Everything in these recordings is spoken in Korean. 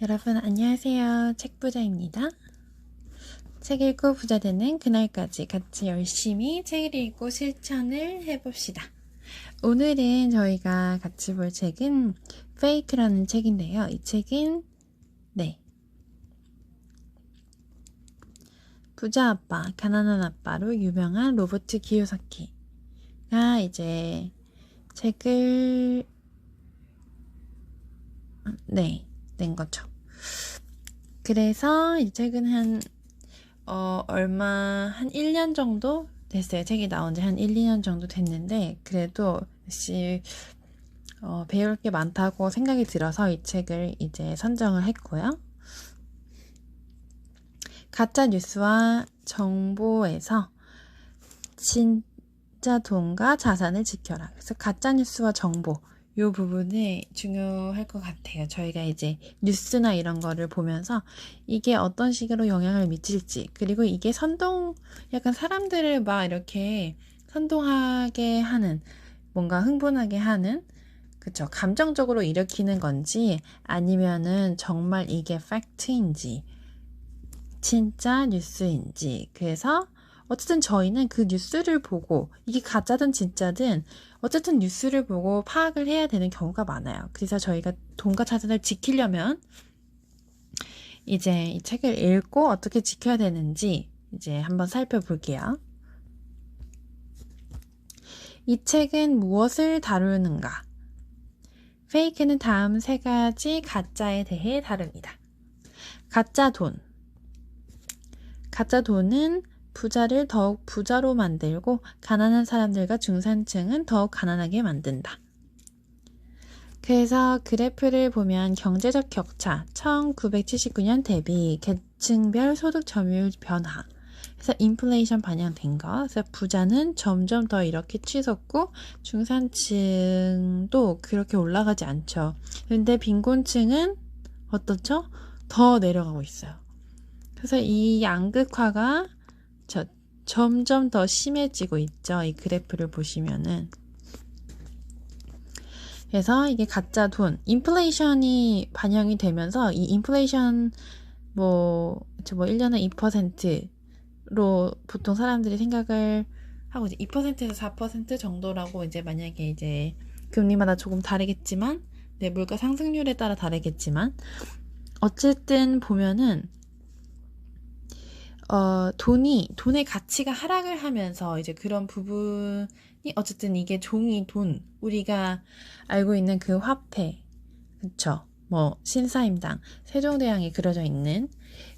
여러분 안녕하세요. 책부자입니다. 책 읽고 부자 되는 그날까지 같이 열심히 책을 읽고 실천을 해봅시다. 오늘은 저희가 같이 볼 책은 페이크라는 책인데요. 이 책은 부자 아빠, 가난한 아빠로 유명한 로버트 키요사키가 이제 책을 낸 거죠. 그래서 이 책은 한 1년 정도 됐어요. 책이 나온 지 한 1, 2년 정도 됐는데, 그래도 역시, 배울 게 많다고 생각이 들어서 이 책을 이제 선정을 했고요. 가짜 뉴스와 정보에서 진짜 돈과 자산을 지켜라. 그래서 가짜 뉴스와 정보, 이 부분이 중요할 것 같아요. 저희가 이제 뉴스나 이런 거를 보면서 이게 어떤 식으로 영향을 미칠지, 그리고 이게 약간 사람들을 막 이렇게 선동하게 하는, 뭔가 흥분하게 하는, 그쵸, 감정적으로 일으키는 건지, 아니면은 정말 이게 팩트인지, 진짜 뉴스인지. 그래서 어쨌든 저희는 그 뉴스를 보고, 이게 가짜든 진짜든 어쨌든 뉴스를 보고 파악을 해야 되는 경우가 많아요. 그래서 저희가 돈과 자산을 지키려면 이제 이 책을 읽고 어떻게 지켜야 되는지 이제 한번 살펴볼게요. 이 책은 무엇을 다루는가? 페이크는 다음 세 가지 가짜에 대해 다룹니다. 가짜 돈. 가짜 돈은 부자를 더욱 부자로 만들고 가난한 사람들과 중산층은 더욱 가난하게 만든다. 그래서 그래프를 보면 경제적 격차, 1979년 대비 계층별 소득 점유율 변화, 그래서 인플레이션 반영된 거, 그래서 부자는 점점 더 이렇게 치솟고 중산층도 그렇게 올라가지 않죠. 근데 빈곤층은 어떻죠? 더 내려가고 있어요. 그래서 이 양극화가 점점 더 심해지고 있죠. 이 그래프를 보시면은. 그래서 이게 가짜 돈, 인플레이션이 반영이 되면서 이 인플레이션 1년에 2%로 보통 사람들이 생각을 하고 이제 2%에서 4% 정도라고 이제 만약에 이제 금리마다 조금 다르겠지만, 물가 상승률에 따라 다르겠지만, 어쨌든 보면은 돈의 가치가 하락을 하면서 이제 그런 부분이 어쨌든 이게 종이 돈, 우리가 알고 있는 그 화폐, 그쵸? 신사임당, 세종대왕이 그려져 있는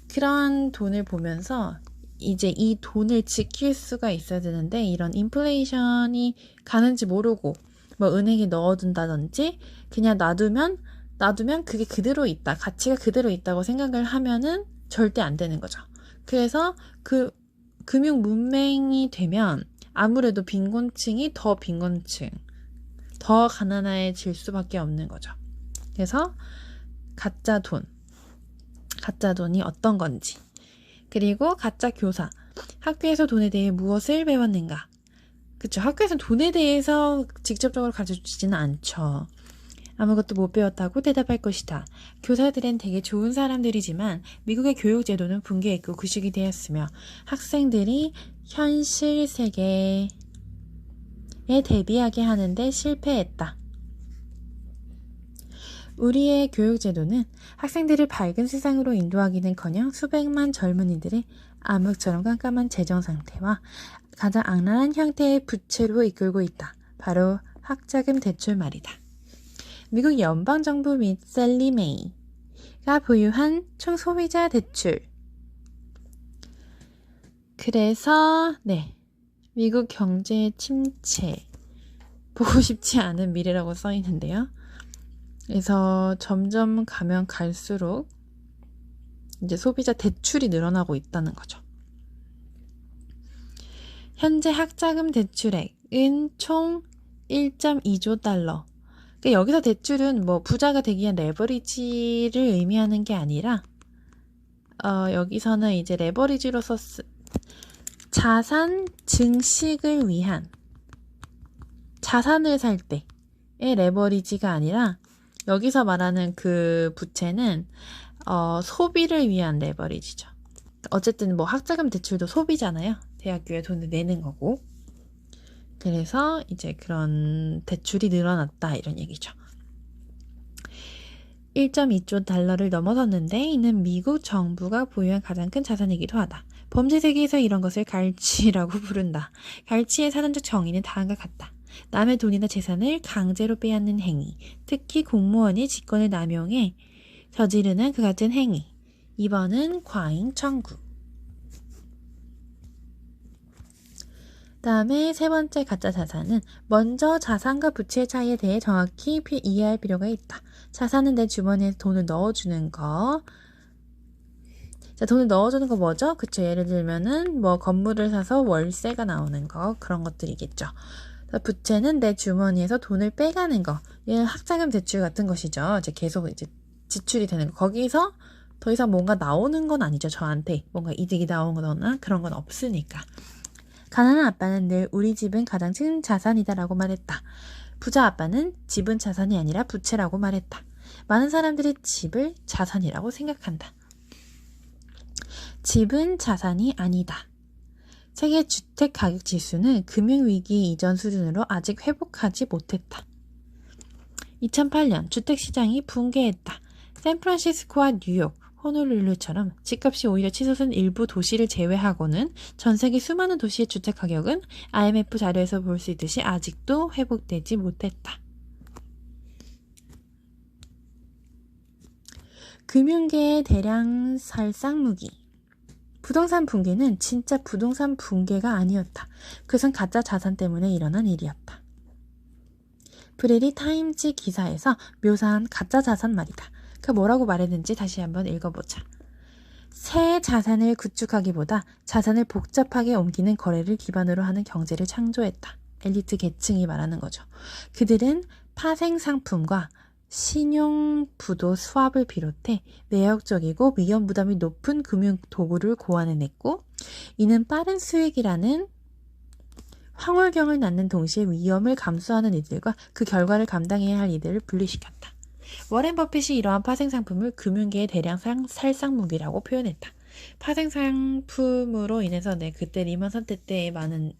그런 돈을 보면서 이제 이 돈을 지킬 수가 있어야 되는데, 이런 인플레이션이 가는지 모르고 은행에 넣어둔다든지 그냥 놔두면 그게 그대로 있다, 가치가 그대로 있다고 생각을 하면은 절대 안 되는 거죠. 그래서 그 금융 문맹이 되면 아무래도 빈곤층이 더 가난해질 수밖에 없는 거죠. 그래서 가짜 돈이 어떤 건지, 그리고 가짜 교사, 학교에서 돈에 대해 무엇을 배웠는가? 그쵸, 학교에서 돈에 대해서 직접적으로 가르쳐주지는 않죠. 아무것도 못 배웠다고 대답할 것이다. 교사들은 되게 좋은 사람들이지만 미국의 교육 제도는 붕괴했고 구식이 되었으며 학생들이 현실 세계에 대비하게 하는데 실패했다. 우리의 교육 제도는 학생들을 밝은 세상으로 인도하기는커녕 수백만 젊은이들의 암흑처럼 깜깜한 재정 상태와 가장 악랄한 형태의 부채로 이끌고 있다. 바로 학자금 대출 말이다. 미국 연방정부 및 셀리 메이가 보유한 총소비자 대출. 그래서 미국 경제 침체, 보고 싶지 않은 미래라고 써 있는데요. 그래서 점점 가면 갈수록 이제 소비자 대출이 늘어나고 있다는 거죠. 현재 학자금 대출액은 총 1.2조 달러. 그러니까 여기서 대출은 부자가 되기 위한 레버리지를 의미하는 게 아니라, 여기서는 이제 레버리지로서 자산 증식을 위한, 자산을 살 때의 레버리지가 아니라, 여기서 말하는 그 부채는 소비를 위한 레버리지죠. 어쨌든 뭐 학자금 대출도 소비잖아요. 대학교에 돈을 내는 거고. 그래서 이제 그런 대출이 늘어났다 이런 얘기죠. 1.2조 달러를 넘어섰는데 이는 미국 정부가 보유한 가장 큰 자산이기도 하다. 범죄 세계에서 이런 것을 갈취라고 부른다. 갈취의 사전적 정의는 다음과 같다. 남의 돈이나 재산을 강제로 빼앗는 행위, 특히 공무원이 직권을 남용해 저지르는 그 같은 행위. 2번은 과잉 청구. 다음에 세 번째 가짜 자산은 먼저 자산과 부채의 차이에 대해 정확히 이해할 필요가 있다. 자산은 내 주머니에 돈을 넣어주는 거. 자, 돈을 넣어주는 거 뭐죠? 그쵸. 예를 들면은 뭐 건물을 사서 월세가 나오는 거 그런 것들이겠죠. 부채는 내 주머니에서 돈을 빼가는 거. 얘는 학자금 대출 같은 것이죠. 이제 계속 이제 지출이 되는 거. 거기서 더 이상 뭔가 나오는 건 아니죠. 저한테 뭔가 이득이 나오거나 그런 건 없으니까. 가난한 아빠는 늘 우리 집은 가장 큰 자산이다라고 말했다. 부자 아빠는 집은 자산이 아니라 부채라고 말했다. 많은 사람들이 집을 자산이라고 생각한다. 집은 자산이 아니다. 세계 주택 가격 지수는 금융위기 이전 수준으로 아직 회복하지 못했다. 2008년 주택시장이 붕괴했다. 샌프란시스코와 뉴욕, 호놀룰루처럼 집값이 오히려 치솟은 일부 도시를 제외하고는 전 세계 수많은 도시의 주택 가격은 IMF 자료에서 볼 수 있듯이 아직도 회복되지 못했다. 금융계의 대량 살상무기. 부동산 붕괴는 진짜 부동산 붕괴가 아니었다. 그것은 가짜 자산 때문에 일어난 일이었다. 브레리 타임즈 기사에서 묘사한 가짜 자산 말이다. 그 뭐라고 말했는지 다시 한번 읽어보자. 새 자산을 구축하기보다 자산을 복잡하게 옮기는 거래를 기반으로 하는 경제를 창조했다. 엘리트 계층이 말하는 거죠. 그들은 파생 상품과 신용부도 수합을 비롯해 매력적이고 위험 부담이 높은 금융 도구를 고안해냈고 이는 빠른 수익이라는 황홀경을 낳는 동시에 위험을 감수하는 이들과 그 결과를 감당해야 할 이들을 분리시켰다. 워렌 버핏이 이러한 파생 상품을 금융계의 대량 살상무기라고 표현했다. 파생 상품으로 인해서 그때 리먼 사태 때 많은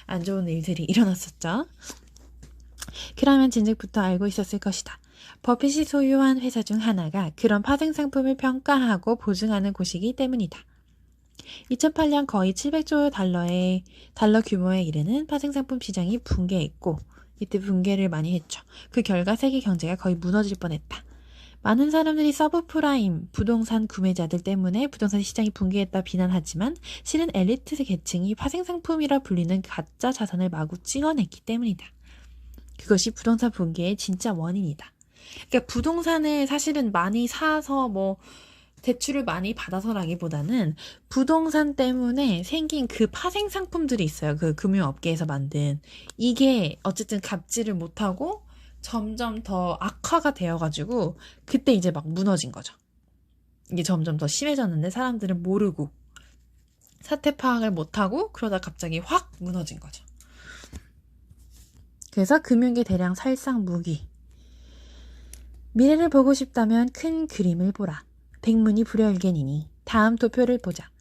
안 좋은 일들이 일어났었죠. 그러면 진즉부터 알고 있었을 것이다. 버핏이 소유한 회사 중 하나가 그런 파생 상품을 평가하고 보증하는 곳이기 때문이다. 2008년 거의 700조 달러 규모에 이르는 파생 상품 시장이 붕괴했고 이때 붕괴를 많이 했죠. 그 결과 세계 경제가 거의 무너질 뻔했다. 많은 사람들이 서브프라임 부동산 구매자들 때문에 부동산 시장이 붕괴했다 비난하지만 실은 엘리트 계층이 파생 상품이라 불리는 가짜 자산을 마구 찍어냈기 때문이다. 그것이 부동산 붕괴의 진짜 원인이다. 그러니까 부동산을 사실은 많이 사서 대출을 많이 받아서라기보다는 부동산 때문에 생긴 그 파생 상품들이 있어요. 그 금융업계에서 만든. 이게 어쨌든 갚지를 못하고 점점 더 악화가 되어가지고 그때 이제 막 무너진 거죠. 이게 점점 더 심해졌는데 사람들은 모르고 사태 파악을 못하고 그러다 갑자기 확 무너진 거죠. 그래서 금융계 대량 살상 무기. 미래를 보고 싶다면 큰 그림을 보라. 백문이 불여일견이니 다음 도표를 보자.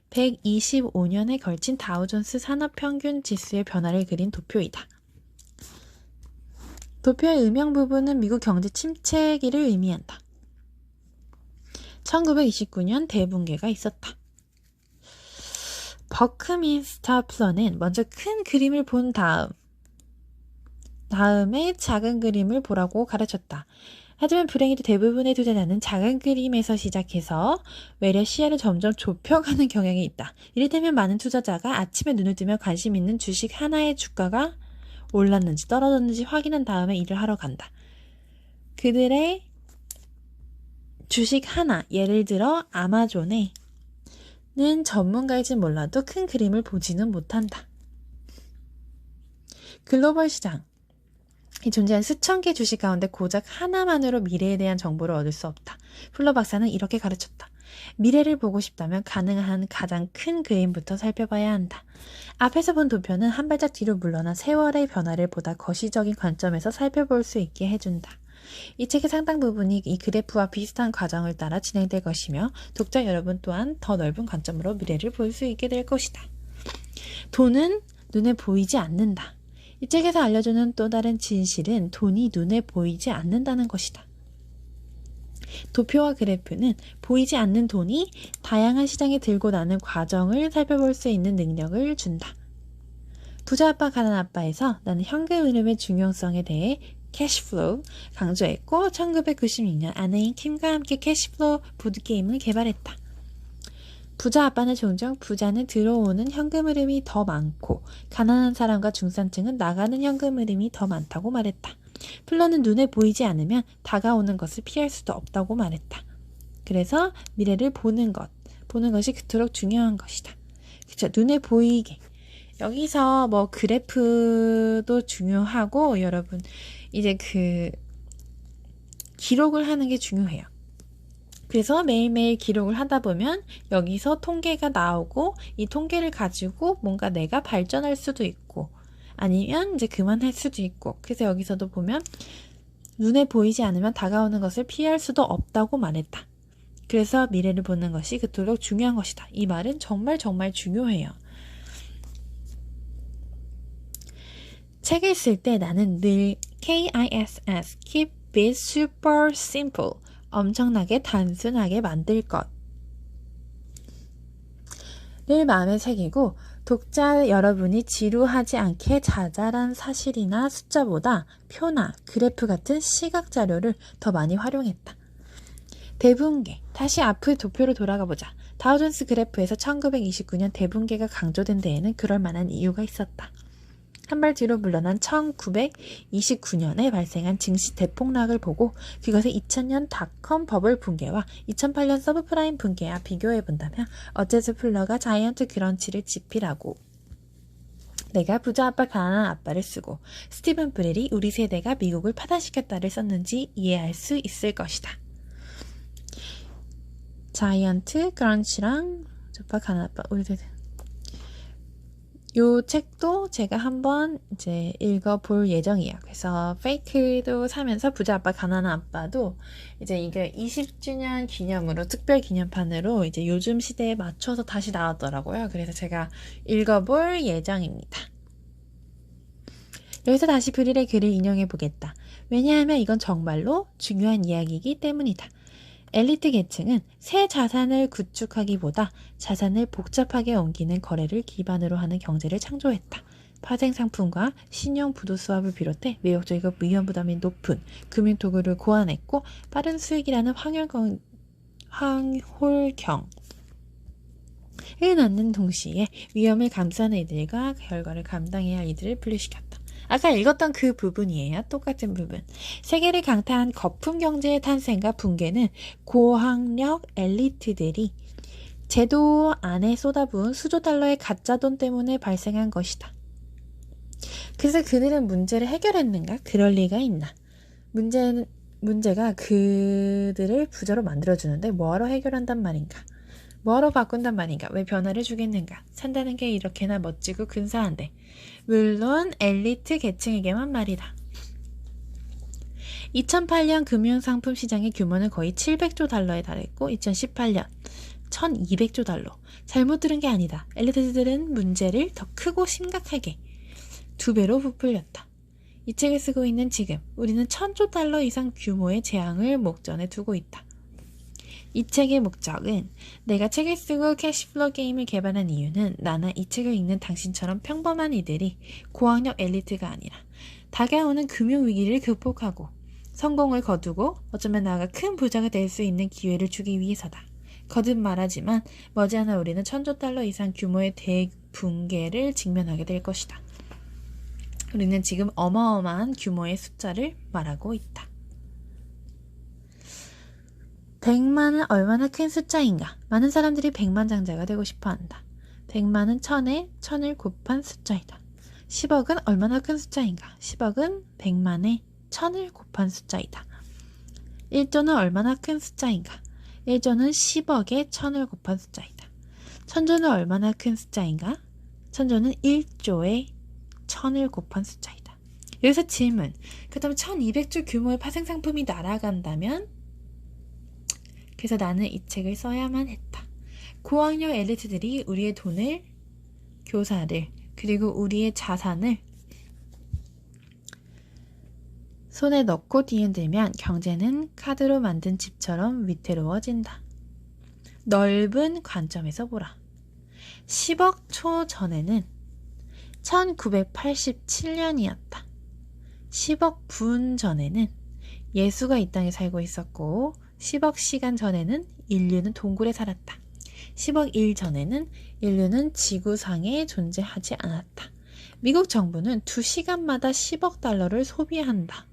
125년에 걸친 다우존스 산업평균 지수의 변화를 그린 도표이다. 도표의 음영 부분은 미국 경제 침체기를 의미한다. 1929년 대붕괴가 있었다. 버크민스터 플러는 먼저 큰 그림을 본 다음에 작은 그림을 보라고 가르쳤다. 하지만 불행히도 대부분의 투자자는 작은 그림에서 시작해서 외려 시야를 점점 좁혀가는 경향이 있다. 이를테면 많은 투자자가 아침에 눈을 뜨며 관심 있는 주식 하나의 주가가 올랐는지 떨어졌는지 확인한 다음에 일을 하러 간다. 그들의 주식 하나, 예를 들어 아마존에는 전문가일진 몰라도 큰 그림을 보지는 못한다. 글로벌 시장 이 존재한 수천 개 주식 가운데 고작 하나만으로 미래에 대한 정보를 얻을 수 없다. 플러 박사는 이렇게 가르쳤다. 미래를 보고 싶다면 가능한 가장 큰 그림부터 살펴봐야 한다. 앞에서 본 도표는 한 발짝 뒤로 물러나 세월의 변화를 보다 거시적인 관점에서 살펴볼 수 있게 해준다. 이 책의 상당 부분이 이 그래프와 비슷한 과정을 따라 진행될 것이며 독자 여러분 또한 더 넓은 관점으로 미래를 볼 수 있게 될 것이다. 돈은 눈에 보이지 않는다. 이 책에서 알려주는 또 다른 진실은 돈이 눈에 보이지 않는다는 것이다. 도표와 그래프는 보이지 않는 돈이 다양한 시장에 들고 나는 과정을 살펴볼 수 있는 능력을 준다. 부자 아빠 가난 아빠에서 나는 현금 흐름의 중요성에 대해 캐시플로우 강조했고 1996년 아내인 킴과 함께 캐시플로우 보드게임을 개발했다. 부자 아빠는 종종 부자는 들어오는 현금 흐름이 더 많고 가난한 사람과 중산층은 나가는 현금 흐름이 더 많다고 말했다. 플러는 눈에 보이지 않으면 다가오는 것을 피할 수도 없다고 말했다. 그래서 미래를 보는 것이 그토록 중요한 것이다. 그쵸? 눈에 보이게. 여기서 뭐 그래프도 중요하고 여러분 이제 기록을 하는 게 중요해요. 그래서 매일매일 기록을 하다 보면 여기서 통계가 나오고 이 통계를 가지고 뭔가 내가 발전할 수도 있고 아니면 이제 그만할 수도 있고 그래서 여기서도 보면 눈에 보이지 않으면 다가오는 것을 피할 수도 없다고 말했다. 그래서 미래를 보는 것이 그토록 중요한 것이다. 이 말은 정말 정말 중요해요. 책을 쓸 때 나는 늘 KISS, Keep it super simple, 엄청나게 단순하게 만들 것. 늘 마음에 새기고 독자 여러분이 지루하지 않게 자잘한 사실이나 숫자보다 표나 그래프 같은 시각 자료를 더 많이 활용했다. 대분계, 다시 앞의 도표로 돌아가 보자. 다우존스 그래프에서 1929년 대분계가 강조된 데에는 그럴 만한 이유가 있었다. 한 발 뒤로 물러난 1929년에 발생한 증시 대폭락을 보고 그것을 2000년 닷컴 버블 붕괴와 2008년 서브프라임 붕괴와 비교해 본다면 어째서 플러가 자이언트 크런치를 집필하고 내가 부자 아빠 가난한 아빠를 쓰고 스티븐 프렐이 우리 세대가 미국을 파산시켰다를 썼는지 이해할 수 있을 것이다. 자이언트 크런치랑 아빠 가난한 아빠 우리 세대 요 책도 제가 한번 이제 읽어볼 예정이에요. 그래서 페이크도 사면서 부자 아빠 가난한 아빠도 이제 이게 20주년 기념으로 특별 기념판으로 이제 요즘 시대에 맞춰서 다시 나왔더라고요. 그래서 제가 읽어볼 예정입니다. 여기서 다시 브릴의 글을 인용해 보겠다. 왜냐하면 이건 정말로 중요한 이야기이기 때문이다. 엘리트 계층은 새 자산을 구축하기보다 자산을 복잡하게 옮기는 거래를 기반으로 하는 경제를 창조했다. 파생상품과 신용 부도 수합을 비롯해 외역적이고 위험 부담이 높은 금융도구를 고안했고 빠른 수익이라는 황홀경을 낳는 동시에 위험을 감수하는 이들과 결과를 감당해야 할 이들을 분리시켰다. 아까 읽었던 그 부분이에요. 똑같은 부분. 세계를 강타한 거품 경제의 탄생과 붕괴는 고학력 엘리트들이 제도 안에 쏟아부은 수조 달러의 가짜 돈 때문에 발생한 것이다. 그래서 그들은 문제를 해결했는가? 그럴 리가 있나? 문제가 그들을 부자로 만들어주는데 뭐하러 해결한단 말인가? 뭐하러 바꾼단 말인가? 왜 변화를 주겠는가? 산다는 게 이렇게나 멋지고 근사한데 물론 엘리트 계층에게만 말이다. 2008년 금융상품 시장의 규모는 거의 700조 달러에 달했고 2018년 1200조 달러. 잘못 들은 게 아니다. 엘리트들은 문제를 더 크고 심각하게 2배로 부풀렸다. 이 책을 쓰고 있는 지금 우리는 1000조 달러 이상 규모의 재앙을 목전에 두고 있다. 이 책의 목적은 내가 책을 쓰고 캐시플로우 게임을 개발한 이유는 나나 이 책을 읽는 당신처럼 평범한 이들이 고학력 엘리트가 아니라 다가오는 금융위기를 극복하고 성공을 거두고 어쩌면 나아가 큰 부자가 될 수 있는 기회를 주기 위해서다. 거듭 말하지만 머지않아 우리는 1000조 달러 이상 규모의 대붕괴를 직면하게 될 것이다. 우리는 지금 어마어마한 규모의 숫자를 말하고 있다. 100만은 얼마나 큰 숫자인가? 많은 사람들이 100만장자가 되고 싶어한다. 100만은 1000에 1000을 곱한 숫자이다. 10억은 얼마나 큰 숫자인가? 10억은 100만에 1000을 곱한 숫자이다. 1조는 얼마나 큰 숫자인가? 1조는 10억에 1000을 곱한 숫자이다. 1000조는 얼마나 큰 숫자인가? 1000조는 1조에 1000을 곱한 숫자이다. 여기서 질문. 그렇다면 1200조 규모의 파생 상품이 날아간다면? 그래서 나는 이 책을 써야만 했다. 고학력 엘리트들이 우리의 돈을, 교사를, 그리고 우리의 자산을 손에 넣고 뒤흔들면 경제는 카드로 만든 집처럼 위태로워진다. 넓은 관점에서 보라. 10억 초 전에는 1987년이었다. 10억 분 전에는 예수가 이 땅에 살고 있었고 10억 시간 전에는 인류는 동굴에 살았다. 10억 일 전에는 인류는 지구상에 존재하지 않았다. 미국 정부는 2시간마다 10억 달러를 소비한다.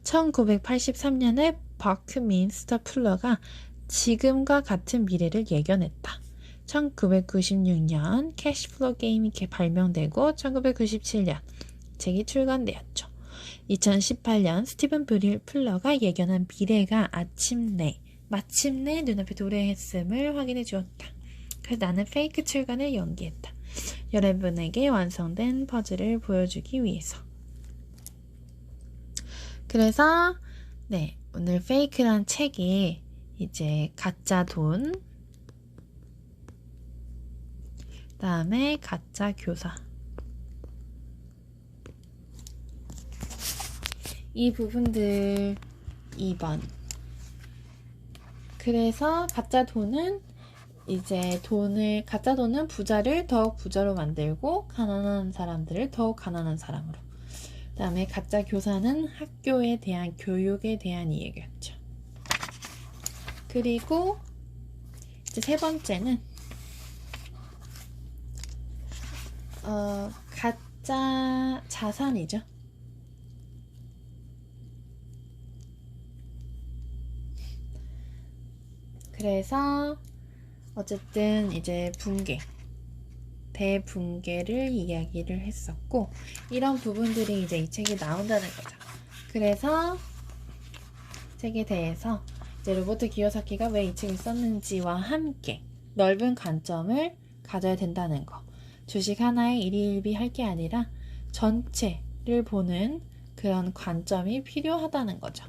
1983년에 버크민스터 플러가 지금과 같은 미래를 예견했다. 1996년 캐시플로우 게임이 발명되고 1997년 책이 출간되었죠. 2018년 스티븐 플러가 예견한 미래가 마침내 눈앞에 도래했음을 확인해 주었다. 그래서 나는 페이크 출간을 연기했다. 여러분에게 완성된 퍼즐을 보여주기 위해서. 그래서 오늘 페이크란 책이 이제 가짜 돈, 그다음에 가짜 교사, 이 부분들 2번. 그래서 가짜 돈은 가짜 돈은 부자를 더욱 부자로 만들고 가난한 사람들을 더욱 가난한 사람으로. 그 다음에 가짜 교사는 학교에 대한 교육에 대한 이야기였죠. 그리고 이제 세 번째는 가짜 자산이죠. 그래서 어쨌든 이제 대붕괴를 이야기를 했었고, 이런 부분들이 이제 이 책에 나온다는 거죠. 그래서 책에 대해서 이제 로버트 기요사키가 왜 이 책을 썼는지와 함께 넓은 관점을 가져야 된다는 거. 주식 하나에 일희일비 할 게 아니라 전체를 보는 그런 관점이 필요하다는 거죠.